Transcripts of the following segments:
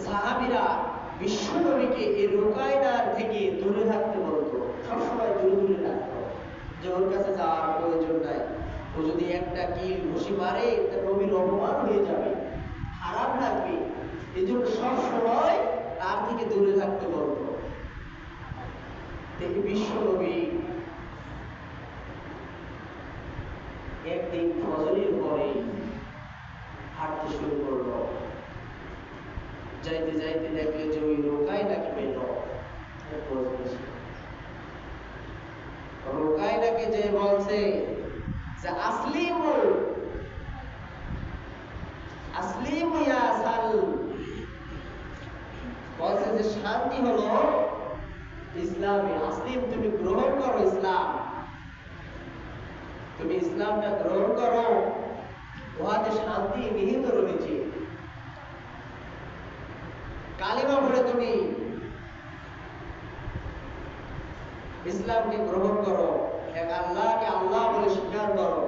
সাহাবীরা বিশ্বনবীকে এই রুকায়নার থেকে দূরে থাকতে বলতো, সবসময় দূরে দূরে রাখতো, যে ওর কাছে যাওয়ার প্রয়োজন নাই, ও যদি একটা কিল ঘুষি মারে তার নবীর অপমান হয়ে যাবে, খারাপ লাগবে, এই জন্য সবসময় তার থেকে দূরে থাকতে বলতো। দেখি বিশ্বনবী একদিন ফজরের পরে হাঁটতে শুরু করলো। যাইতে যাইতে দেখলে যে ওই রুকায়নাকে পেল। রুকায়নাকে যে বলছে যে আসলিমু আসলিমু ইয়া সাল, বলছে যে শান্তি হলো ইসলামে, আসলিম তুমি গ্রহণ করো ইসলাম, তুমি ইসলামটা গ্রহণ করো, উহাতে শান্তি নিহিত রয়েছে। কালিমা পড়ে তুমি ইসলামকে গ্রহণ করো, এক আল্লাহকে আল্লাহ বলে স্বীকার করো।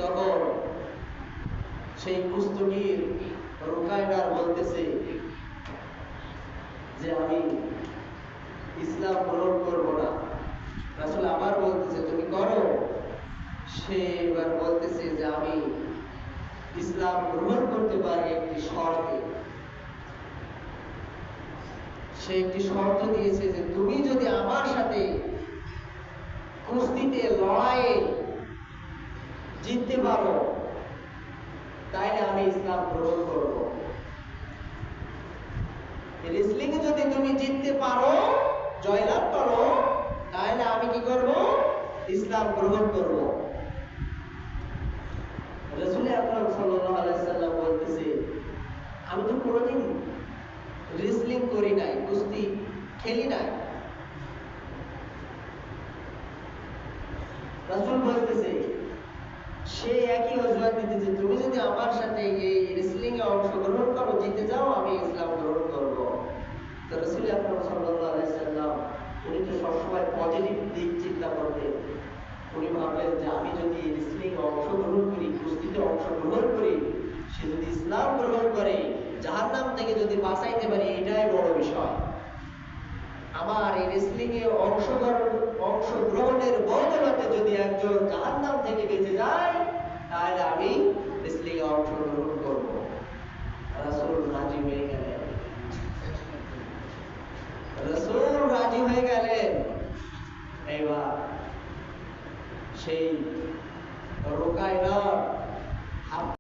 তখন সেই কুস্তুগীর রুকায়নার বলতেছে যে আমি ইসলাম গ্রহণ করবো না। রাসূল আবার বলতেছে তুমি করো। সে এবার বলতেছে যে আমি ইসলাম গ্রহণ করতে পারি একটি শর্তে। সে একটি শর্ত দিয়েছে যে তুমি যদি আমার সাথে কুস্তিতে লড়াইয়ে জিততে পারো তাহলে আমি ইসলাম গ্রহণ করব। রেসলিং এ যদি তুমি জিততে পারো, জয়লাভ করো, তাহলে আমি কি করব? ইসলাম গ্রহণ করব। রাসূল আকরাম সাল্লাল্লাহু আলাইহি সাল্লাম বলতেছে আমি তো কোনোদিন রেসলিং করি নাই, কুস্তি খেলি নাই। রাসূল বলতেছে সে একই অজুহাত দিতেছে তুমি যদি আমার সাথে এই রেসলিং এ অংশগ্রহণ করো, জিতে যাও, আমি ইসলাম গ্রহণ করব। তো রাসূল আকরাম সাল্লাল্লাহু আলাইহি সাল্লাম উনি তো সবসময় পজিটিভ দিক চিন্তা করতেন। উনি ভাবলেন যে আমি যদি রেসলিং এ অংশগ্রহণ করি, কুস্তিতে অংশগ্রহণ করি, সে যদি ইসলাম গ্রহণ করে, জাহান্নাম থেকে যদি বাঁচাইতে পারি, এটাই বড় বিষয়। আমার এই রেসলিং এ অংশগ্রহণের বদৌলতে যদি একজন জাহান্নাম থেকে বেঁচে যায়, তাহলে আমি